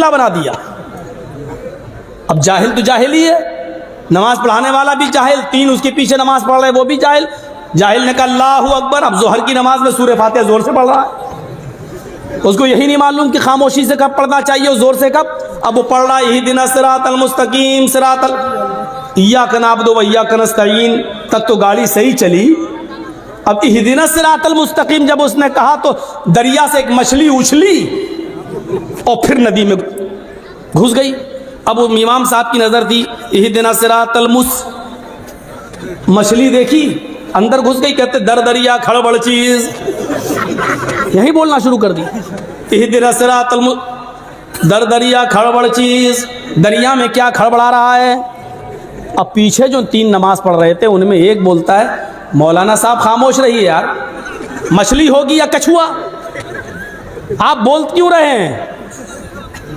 किबला बना दिया। अब जाहिल तो जाहिल ही है, नमाज पढ़ाने वाला भी जाहिल, 3 उसके पीछे नमाज पढ़ रहे वो भी जाहिल। जाहिल ने कहा अल्लाहु अकबर, अब जोहर की नमाज में सूरह फातिहा जोर से पढ़ रहा है, उसको यही नहीं मालूम कि खामोशी से कब पढ़ना चाहिए और जोर से कब। अब वो पढ़ रहा है इहदिना सिरातल मुस्तकीम सिरातल इय्याका नअबुदु व इय्याका नस्तईन, तक तो गाड़ी सही चली। अब इहदिना सिरातल मुस्तकीम जब उसने कहा तो दरिया से एक मछली उछली और फिर नदी में घुस गई। अब वो इमाम साहब की नजर थी, इहदिना सिरातल मछली देखी अंदर घुस गई, कहते दर दरिया खड़बड़ चीज, यही बोलना शुरू कर दी, इहदिना सिरातल दर दरिया खड़बड़ चीज, दरिया में क्या खड़बड़ा रहा है। अब पीछे जो 3 नमाज पढ़ रहे थे उनमें एक बोलता है मौलाना साहब खामोश रहिए यार, मछली होगी या कछुआ, आप बोल क्यों रहे हैं।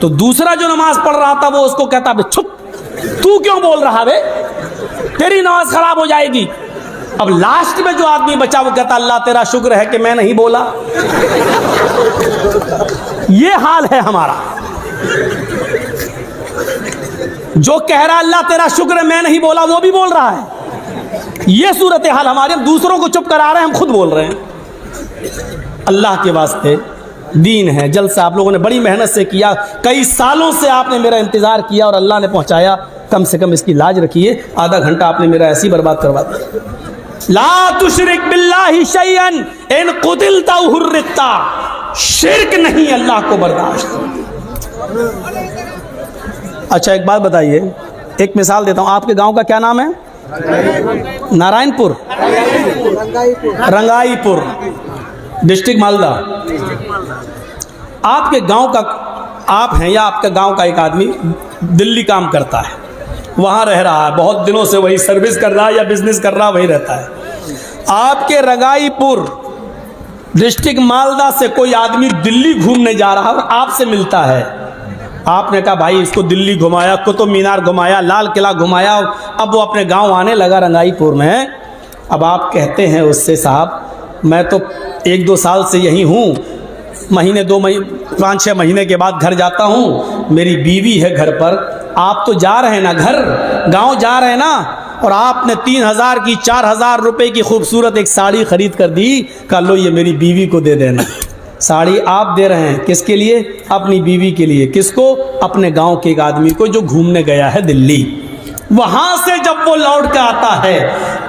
तो दूसरा जो नमाज पढ़ रहा था वो उसको कहता बे चुप, तू क्यों बोल रहा बे, तेरी नमाज खराब हो जाएगी। अब लास्ट में जो आदमी बचा वो कहता अल्लाह तेरा शुक्र है कि मैं नहीं बोला। ये हाल है हमारा, जो कह रहा अल्लाह तेरा शुक्र है मैं नहीं बोला वो भी बोल रहा है। ये सूरत हाल हमारे, हम दूसरों को चुप करा रहे हैं, हम खुद बोल रहे हैं। अल्लाह के वास्ते दीन है, जलसा आप लोगों ने बड़ी मेहनत से किया, कई सालों से आपने मेरा इंतजार किया और अल्लाह ने पहुंचाया, कम से कम इसकी लाज रखिए। आधा घंटा आपने मेरा ऐसी बर्बाद करवा दिया। ला तुशरिक बिल्लाहि शैअन इन कुतिलता हुर्रिकता, शिर्क नहीं अल्लाह को बर्दाश्त। अच्छा एक बात बताइए, एक मिसाल देता हूं, आपके गांव का क्या नाम है? नारायणपुर, रंगाईपुर, डिस्ट्रिक्ट मालदा। आपके गांव का आप हैं या आपके गांव का एक आदमी दिल्ली काम करता है, वहां रह रहा है, बहुत दिनों से वही सर्विस कर रहा है या बिजनेस कर रहा है, वही रहता है। आपके रंगाईपुर डिस्ट्रिक्ट मालदा से कोई आदमी दिल्ली घूमने जा रहा है और आपसे मिलता है। आपने कहा भाई इसको दिल्ली घुमाया, कुतुब मीनार घुमाया, लाल किला घुमाया, अब वो अपने गांव आने लगा रंगाईपुर में। अब आप कहते हैं उससे साहब मैं तो 1-2 साल से यहीं हूँ, महीने 2 महीने 5-6 महीने के बाद घर जाता हूँ, मेरी बीवी है घर पर, आप तो जा रहे हैं ना घर, गांव जा रहे हैं ना, और आपने 3000 की 4000 रुपए की खूबसूरत एक साड़ी खरीद कर दी, कह लो ये मेरी बीवी को दे देना। साड़ी आप दे रहे हैं किसके लिए? अपनी बीवी के लिए। किसको? अपने गांव के एक आदमी को जो घूमने गया है दिल्ली। वहां से जब वो लौट कर आता है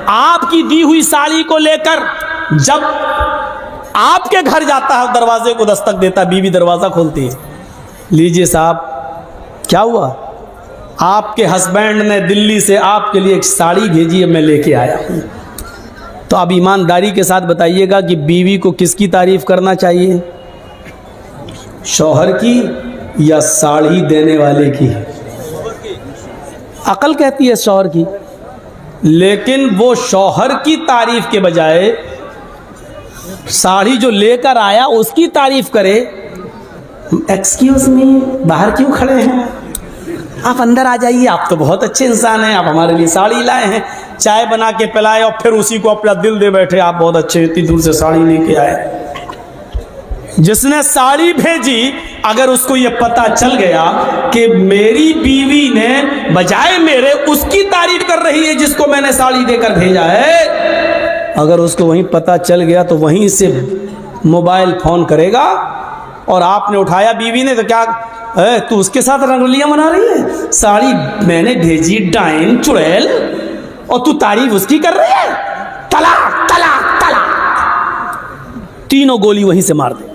आपकी दी हुई साड़ी को लेकर, जब आपके घर जाता है दरवाजे को दस्तक देता, बीवी दरवाजा खोलती है, लीजिए साहब क्या हुआ, आपके हस्बैंड ने दिल्ली से आपके लिए एक साड़ी भेजी है, मैं लेके आया हूं। तो अब ईमानदारी के साथ बताइएगा कि बीवी को किसकी तारीफ करना चाहिए, शौहर की या साड़ी देने वाले की? अकल कहती है शौहर की, लेकिन वो शौहर की तारीफ के बजाय साड़ी जो लेकर आया उसकी तारीफ करे। एक्सक्यूज मी, बाहर क्यों खड़े हैं, आप अंदर आ जाइए, आप तो बहुत अच्छे इंसान हैं, आप हमारे लिए साड़ी लाए हैं, चाय बना के पिलाए और फिर उसी को अपना दिल दे बैठे, आप बहुत अच्छे, इतनी दूर से साड़ी लेके आए। जिसने साड़ी भेजी अगर उसको ये पता चल गया कि मेरी बीवी ने बजाय मेरे उसकी तारीफ कर रही है जिसको मैंने साड़ी देकर भेजा है, अगर उसको वहीं पता चल गया तो वहीं से मोबाइल फोन करेगा। और आपने उठाया बीवी ने तो क्या तू उसके साथ रंगोलियां मना रही है, साड़ी मैंने भेजी डाइन चुड़ैल और तू तारीफ उसकी कर रही है, तलाक तलाक तलाक, तीनों गोली वहीं से मार दे।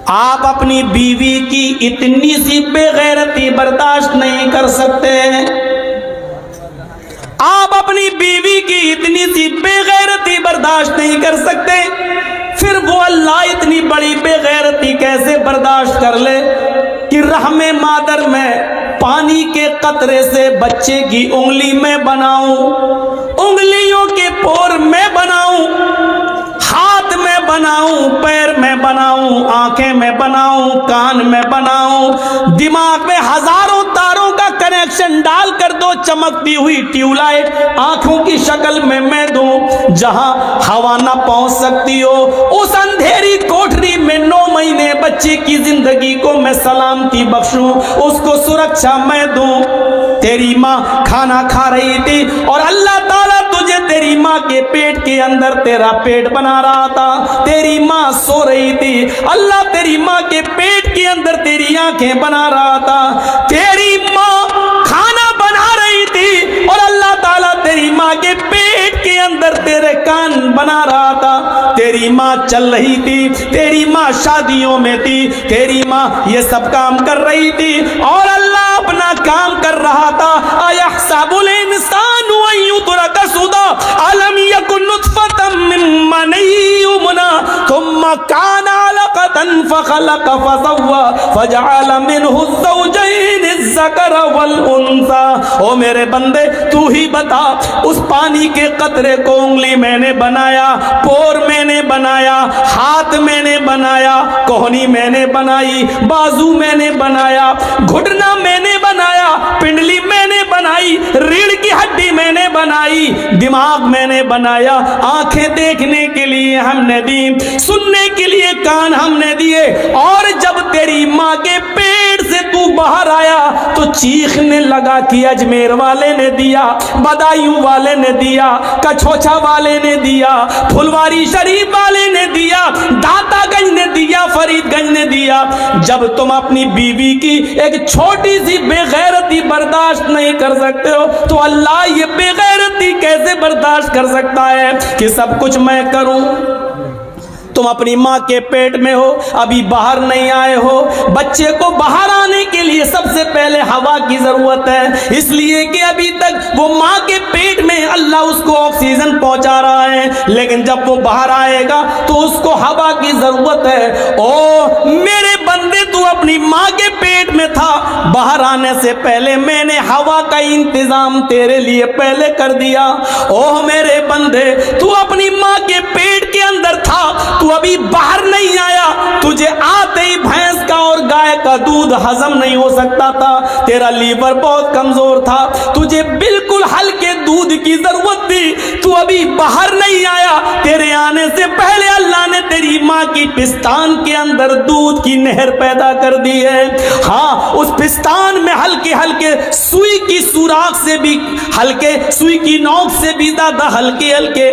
आप अपनी बीवी की इतनी सी बेगैरती बर्दाश्त नहीं कर सकते, आप अपनी बीवी की इतनी सी बेगैरती बर्दाश्त नहीं कर सकते, फिर वो अल्लाह इतनी बड़ी बेगैरती कैसे बर्दाश्त कर ले कि रहमे मादर में पानी के कतरे से बच्चे की उंगली में बनाऊं, उंगलियों के पोर में बनाऊं, हाथ में बनाऊं, पैर में बनाऊं, आंखें में बनाऊं, कान में बनाऊं, दिमाग में हजारों तारों का कनेक्शन डाल कर दो चमकती हुई ट्यूबलाइट आंखों की शक्ल में मैं दूं, जहां हवा ना पहुंच सकती हो उस अंधेरी कोठरी में 9 महीने बच्चे की जिंदगी को मैं सलामती बख्शूं, उसको सुरक्षा मैं दूं। तेरी माँ खाना खा रही थी और अल्लाह ताला तुझे तेरी माँ के पेट के अंदर तेरा पेट बना रहा था। तेरी माँ सो रही थी, अल्लाह तेरी माँ के पेट के अंदर तेरी आंखें बना रहा था। तेरी माँ खाना बना रही थी और अल्लाह ताला तेरी माँ के पेट के अंदर तेरे कान बना रहा था। तेरी माँ चल रही थी, तेरी माँ शादियों में थी, तेरी माँ ये सब काम कर रही थी और अल्लाह अपना काम कर रहा था। अयहसबुल इंसानु अन युत्रका सुदा अलम यकुन नुतफतम मिन मनी युमना थुम्मा काना अलकतन फखलक फसव्वा फजअल मिनहु ज़ौजैन अज़्ज़कर वल उन्सा। ओ मेरे बंदे तू ही बता, उस पानी के कतरे को उंगली मैंने बनाया, पोर मैंने बनाया, हाथ मैंने बनाया, कोहनी मैंने बनाई, बाजू मैंने बनाया, घुटना मैंने बनाया, पिंडली मैंने बनाई, रीढ़ की हड्डी मैंने बनाई, दिमाग मैंने बनाया, आंखें देखने के लिए हमने दी, सुनने के लिए कान हमने दिए। और जब तेरी माँ के पेट से तू बाहर आया तो चीखने लगा कि अजमेर वाले ने दिया, बदायूं वाले ने दिया, कछोछा वाले ने दिया, फुलवारी शरीफ वाले ने दिया, दातागंज ने दिया, फरीदगंज ने दिया। जब तुम अपनी बीवी की एक छोटी सी बेगैरती बर्दाश्त नहीं कर सकते हो तो अल्लाह ये बेगैरती कैसे बर्दाश्त कर सकता है कि सब कुछ मैं करूं। तुम अपनी माँ के पेट में हो, अभी बाहर नहीं आए हो। बच्चे को बाहर आने के लिए सबसे पहले हवा की जरूरत है, इसलिए कि अभी तक वो माँ के पेट में अल्लाह उसको ऑक्सीजन पहुंचा रहा है, लेकिन जब वो बाहर आएगा तो उसको हवा की जरूरत है। ओ मेरे बंदे, तू अपनी माँ के पेट में था, बाहर आने से पहले मैंने हवा का इंतजाम तेरे लिए पहले कर दिया। ओह मेरे बंदे, तू अपनी माँ के पेट के अंदर था, तू अभी बाहर नहीं आया, तुझे आते ही भैंस का और गाय का दूध हजम नहीं हो सकता था, तेरा लीवर बहुत कमजोर था, तुझे बिल्कुल हल्के दूध की जरूरत थी, तू अभी बाहर नहीं आया। तेरे आने से पहले अल्लाह ने तेरी माँ की पिस्तान के अंदर दूध की नहर पैदा कर दी है। हाँ, उस पिस्तान में हल्के हल्के सुई की सुराख से भी हल्के, सुई की नोक से भी ज्यादा हल्के हल्के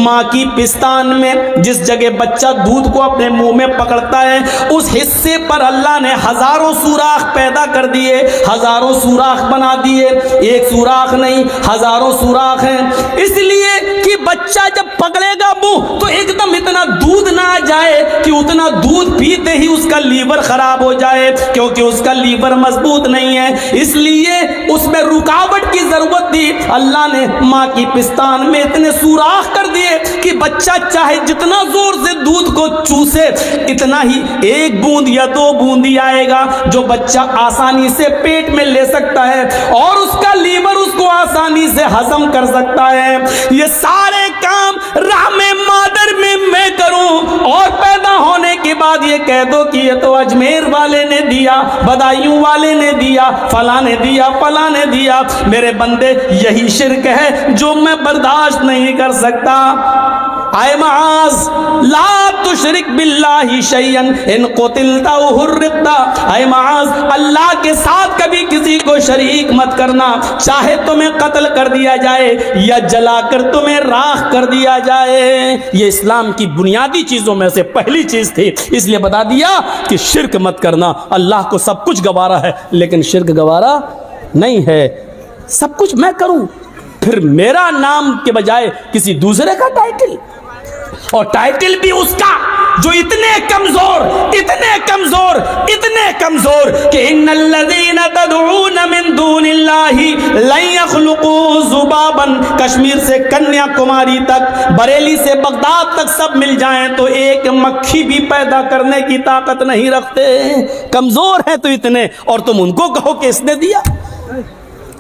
माँ की पिस्तान में जिस जगह बच्चा दूध को अपने मुंह में पकड़ता है उस हिस्से पर अल्लाह ने हजारों सुराख पैदा कर दिए, हजारों सुराख बना दिए। एक सुराख नहीं, हजारों सुराख हैं, इसलिए कि बच्चा जब पकड़ेगा मुंह तो एकदम इतना दूध ना आ जाए कि उतना दूध पीते ही उसका लीवर खराब हो जाए, क्योंकि उसका लीवर मजबूत नहीं है, इसलिए उसमें रुकावट की जरूरत थी। अल्लाह ने माँ की पिस्तान में इतने सुराख कर दिए कि बच्चा चाहे जितना जोर से दूध को चूसे इतना ही एक बूंद या 2 बूंद ही आएगा, जो बच्चा आसानी से पेट में ले सकता है और उसका लीवर उसको आसानी से हजम कर सकता है। ये सारे काम रहमे मादर में मैं करूं और पैदा होने के बाद ये कह दो कि ये तो अजमेर वाले ने दिया, बदायूं वाले ने दिया, फला ने दिया, फला ने दिया। मेरे बंदे, यही शिर्क है जो मैं बर्दाश्त नहीं कर सकता। आए माज ला तुशरिक बिल्लाहि शैयन इन कुतिलता व हुर्रिकता। आए माज, अल्लाह के साथ कभी किसी को शरीक मत करना, चाहे तुम्हें कत्ल कर दिया जाए या जलाकर तुम्हें राख कर दिया जाए। ये इस्लाम की बुनियादी चीजों में से पहली चीज थी, इसलिए बता दिया कि शिर्क मत करना। अल्लाह को सब कुछ गवारा है लेकिन शिर्क गवारा नहीं है। सब कुछ मैं करूं, फिर मेरा नाम के बजाय किसी दूसरे का टाइटल, और टाइटल भी उसका जो इतने कमजोर, इतने कमजोर, इतने कमजोर कि इन्नल्लज़ीना तदऊना मिन दूनिल्लाहि लन यख्लुकू ज़ुबाबन। कश्मीर से कन्याकुमारी तक, बरेली से बगदाद तक सब मिल जाएं तो एक मक्खी भी पैदा करने की ताकत नहीं रखते। कमजोर है तो इतने, और तुम उनको कहो कि इसने दिया।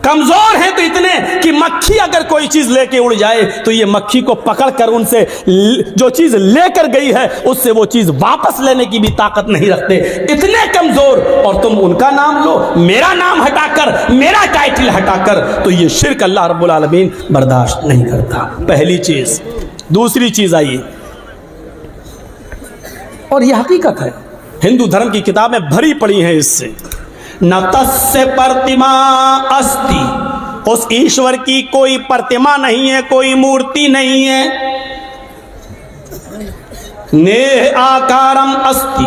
कमजोर हैं तो इतने कि मक्खी अगर कोई चीज लेके उड़ जाए तो ये मक्खी को पकड़कर उनसे जो चीज लेकर गई है उससे वो चीज वापस लेने की भी ताकत नहीं रखते, इतने कमजोर। और तुम उनका नाम लो, मेरा नाम हटाकर, मेरा टाइटल हटाकर, तो ये शिर्क अल्लाह रब्बुल आलमीन बर्दाश्त नहीं करता। पहली चीज। दूसरी चीज आइए, और यह हकीकत है, हिंदू धर्म की किताबें भरी पड़ी हैं इससे। न तस्य प्रतिमा अस्ति, उस ईश्वर की कोई प्रतिमा नहीं है, कोई मूर्ति नहीं है। नेह आकारम अस्ति,